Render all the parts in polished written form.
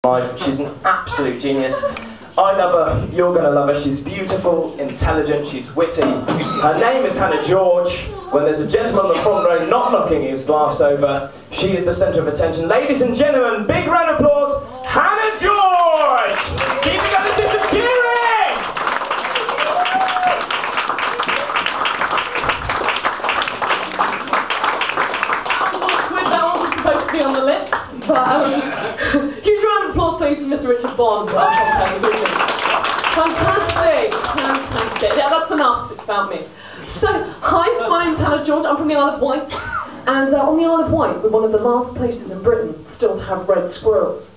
life. She's an absolute genius. I love her, you're going to love her. She's beautiful, intelligent, she's witty. Her name is Hannah George. When there's a gentleman on the front row not knocking his glass over, she is the centre of attention. Ladies and gentlemen, big round of applause, Hannah George! Keep it going, just some cheering! That wasn't supposed to be on the lips, but huge round of applause please for Mr. Richard Bond. Fantastic, fantastic. Yeah, that's enough, it's about me. So, hi, my name's Hannah George, I'm from the Isle of Wight, and on the Isle of Wight we're one of the last places in Britain still to have red squirrels.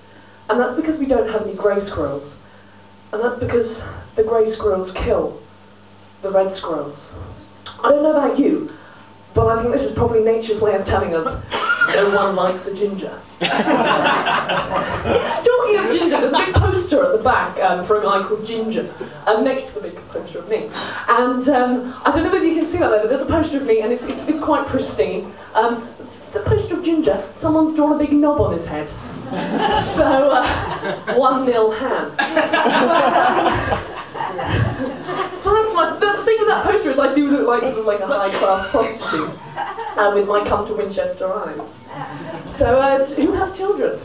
And that's because we don't have any grey squirrels. And that's because the grey squirrels kill the red squirrels. I don't know about you, but I think this is probably nature's way of telling us no one likes a ginger. Talking of ginger, there's a big poster at the back for a guy called Ginger, next to the big poster of me. And I don't know whether you can see that there, but there's a poster of me, and it's quite pristine. The poster of Ginger, someone's drawn a big knob on his head. So, 1-0 Han. So that's nice. The thing with that poster is I do look like sort of like a high-class prostitute with my come to Winchester eyes. So, who has children?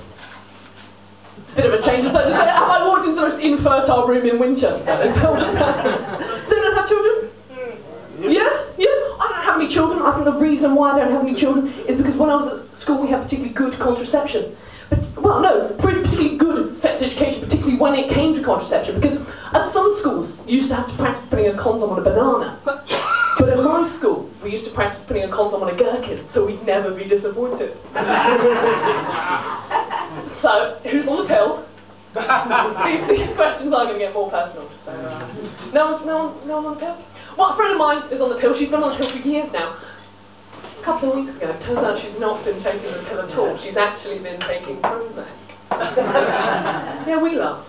Bit of a change of subject. Have I walked into the most infertile room in Winchester? Is that what's happening? Does anyone have children? Yeah? Yeah? I don't have any children. I think the reason why I don't have any children is because when I was at school we had particularly good contraception. Well, no, particularly good sex education, particularly when it came to contraception, because at some schools you used to have to practice putting a condom on a banana. But at my school, we used to practice putting a condom on a gherkin, so we'd never be disappointed. So, who's on the pill? These questions are going to get more personal. So, no one on the pill? Well, a friend of mine is on the pill. She's been on the pill for years now. A couple of weeks ago, it turns out she's not been taking the pill at all. She's actually been taking Prozac. Yeah, we laugh.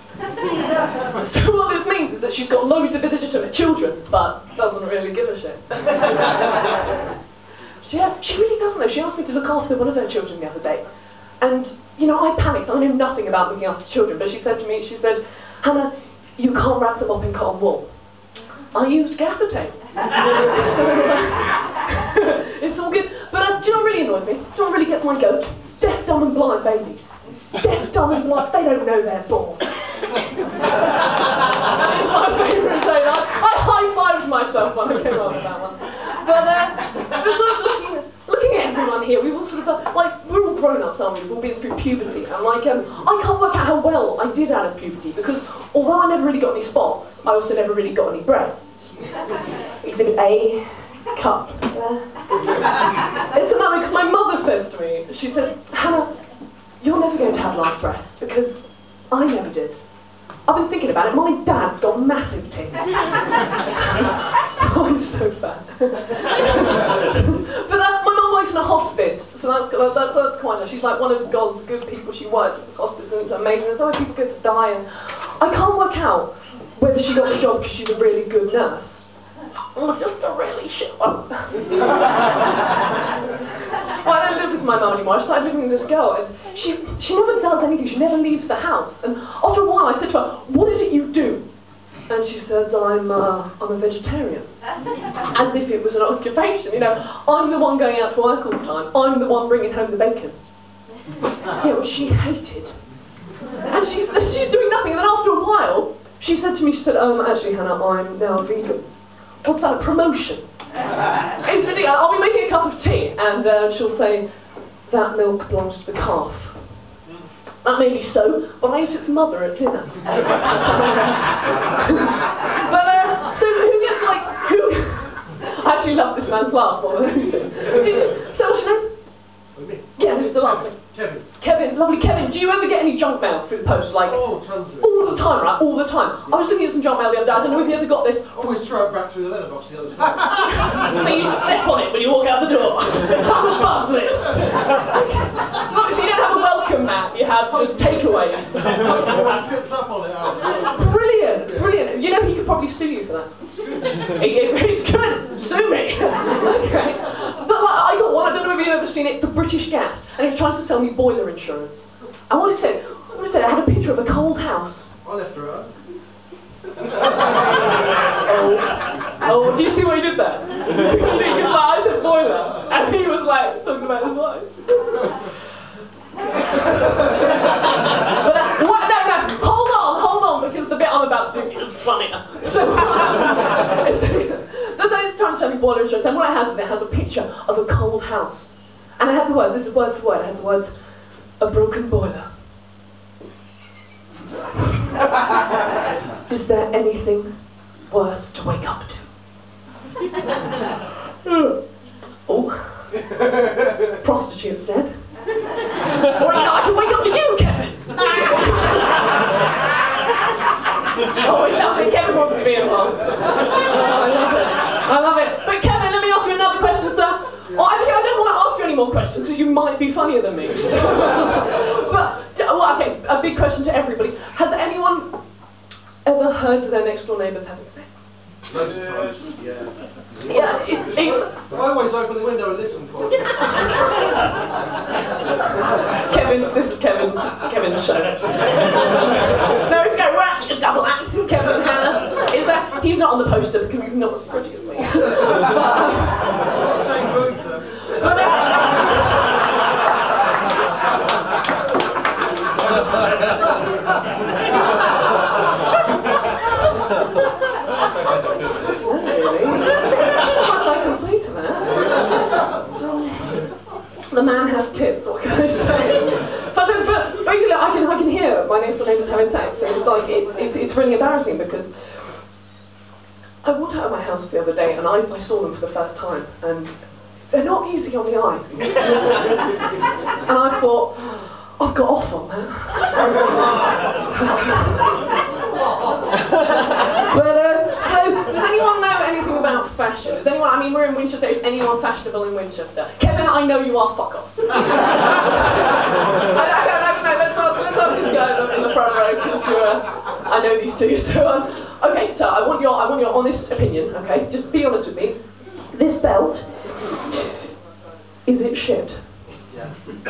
So what this means is that she's got loads of illegitimate children, but doesn't really give a shit. Yeah, she really doesn't though. She asked me to look after one of her children the other day. And, you know, I panicked. I knew nothing about looking after children, but she said to me, Hannah, you can't wrap them up in cotton wool. I used gaffer tape. So, it's all good. But do you know what really annoys me? Do you know what really gets my goat? Deaf, dumb and blind babies. Deaf, dumb and blind, they don't know they're born. That is my favourite day. I high-fived myself when I came up with that one. But sort of looking at everyone here, we've all sort of, like, we're all grown-ups, aren't we? We've all been through puberty. And, like, I can't work out how well I did out of puberty, because although I never really got any spots, I also never really got any breasts. Exhibit A, cup. It's annoying because my mother says to me, she says, Hannah, you're never going to have large breasts, because I never did. I've been thinking about it, my dad's got massive tits. I'm so fat. But my mum works in a hospice, so that's quite nice. She's like one of God's good people. She works at this hospice and it's amazing. There's other people go to die, and I can't work out whether she got the job because she's a really good nurse or just a really shit one. Well, I don't live with my mum anymore. I started living with this girl, and she never does anything. She never leaves the house. And after a while, I said to her, "What is it you do?" And she said, I'm a vegetarian. As if it was an occupation, you know. I'm the one going out to work all the time. I'm the one bringing home the bacon. Yeah, well, she hated. And she's doing nothing. And then after a while, she said to me, actually, Hannah, I'm now a vegan. What's that, a promotion? It's ridiculous. I'll be making a cup of tea, and she'll say, that milk belongs to the calf. That may be so, but I ate its mother at dinner. So who gets like, who? I actually love this man's laugh more than anything. So what's your name? Yeah, who's the lovely? Kevin. Kevin, lovely Kevin. Do you ever get any junk mail through the post? Like, oh, tons of it. All the time, right? All the time. I was looking at some junk mail the other day. I don't know if you ever got this. Always throw it back through the letterbox the other side. So you step on it when you walk out the door. I'm above this. Okay. Obviously you don't have a welcome mat, you have just takeaways. Trips up on it. Brilliant, brilliant. You know he could probably sue you for that. It's good, sue me. Okay. But like, I got one, I don't know if you've ever seen it, the British Gas, and he was trying to sell me boiler insurance. And what it said said, it had a picture of a cold house. I left her out. Oh, do you see what he did there? Because like, I said boiler, and he was like talking about his wife. But what? No, hold on, because the bit I'm about to do is funnier. So what happens is, it's trying to sell me boiler insurance, and what it has a picture of a cold house, and it had the words. This is word for word. It had the words, "A broken boiler." Is there anything worse to wake up to? Oh, prostitute instead. Or no, I can wake up to you, Kevin. Oh, he loves it. Kevin wants to be involved. Oh, I love it. But Kevin, let me ask you another question, sir. Oh, I don't want to ask you any more questions because you might be funnier than me. So. But okay, a big question to everybody: has anyone ever heard their next door neighbours having sex? Yes. Yeah. Yeah, it's I always open the window and listen for it. This is Kevin's show. No, it's we're actually a double act. It's Kevin and Hannah. He's not on the poster because he's not as pretty as me. Same boobs though. The man has tits, what can I say? But basically I can hear my next door neighbours having sex, and it's like it's really embarrassing because I walked out of my house the other day and I saw them for the first time, and they're not easy on the eye. And I thought, I've got off on that. But so, does anyone know anything about fashion? Is anyone? I mean, we're in Winchester. Is anyone fashionable in Winchester? Kevin, I know you are. Fuck off. I don't know. Let's ask this guy in the front row because I know these two. So, okay. So I want your honest opinion. Okay, just be honest with me. This belt, is it shit?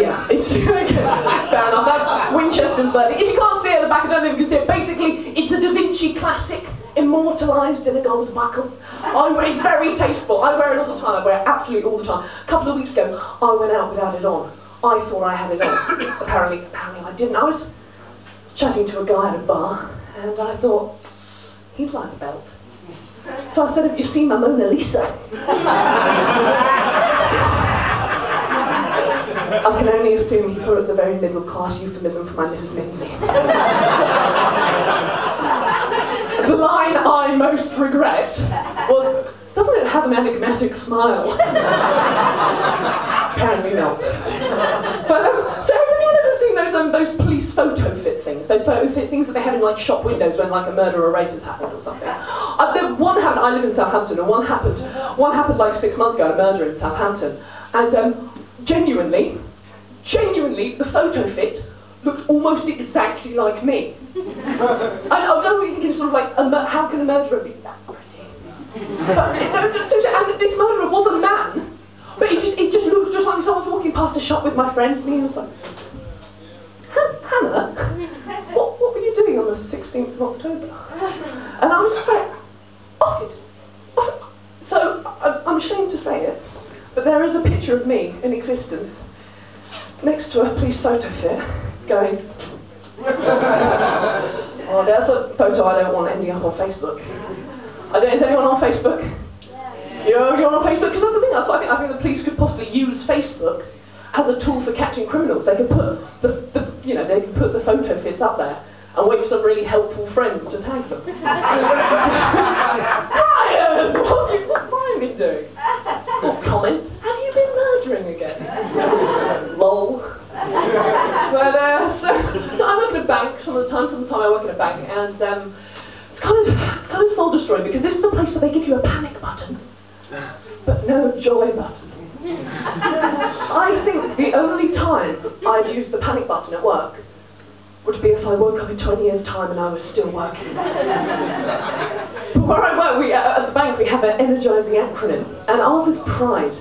Yeah, it's okay. Fair enough. That's Winchester's verdict. If you can't see it at the back, I don't know if you can see it. Basically, it's a Da Vinci classic, immortalised in a gold buckle. It's very tasteful. I wear it all the time. I wear it absolutely all the time. A couple of weeks ago, I went out without it on. I thought I had it on. Apparently I didn't. I was chatting to a guy at a bar, and I thought he'd like a belt. So I said, "Have you seen my Mona Lisa?" I can only assume he thought it was a very middle-class euphemism for my Mrs. Mimsy. The line I most regret was, "Doesn't it have an enigmatic smile?" Apparently not. But so has anyone ever seen those police photo fit things? Those photo fit things that they have in like shop windows when like a murder or rape has happened or something. One happened. I live in Southampton, and one happened like 6 months ago. A murder in Southampton, and genuinely, the photo fit looked almost exactly like me. I know what you're thinking, sort of like, how can a murderer be that pretty? But, and this murderer was a man, but it just looked just like someone was walking past a shop with my friend, and he was like, "Hannah, what were you doing on the 16th of October?" And I was just like, "Oh." So, I'm ashamed to say it, but there is a picture of me in existence next to a police photo fit going, "Oh, there's a photo I don't want ending up on Facebook." Is anyone on Facebook? Yeah. You're on Facebook? Because that's the thing, that's what I think the police could possibly use Facebook as a tool for catching criminals. They could put they could put the photo fits up there and wait for some really helpful friends to tag them. Brian! What's Brian been doing? Comment, "Have you been murdering again?" Lol. But so I work in a bank some of the time I work in a bank, and it's kind of soul destroying because this is the place where they give you a panic button, but no joy button. I think the only time I'd use the panic button at work would be if I woke up in 20 years' time and I was still working. But where I work, at the bank, we have an energising acronym, and ours is PRIDE.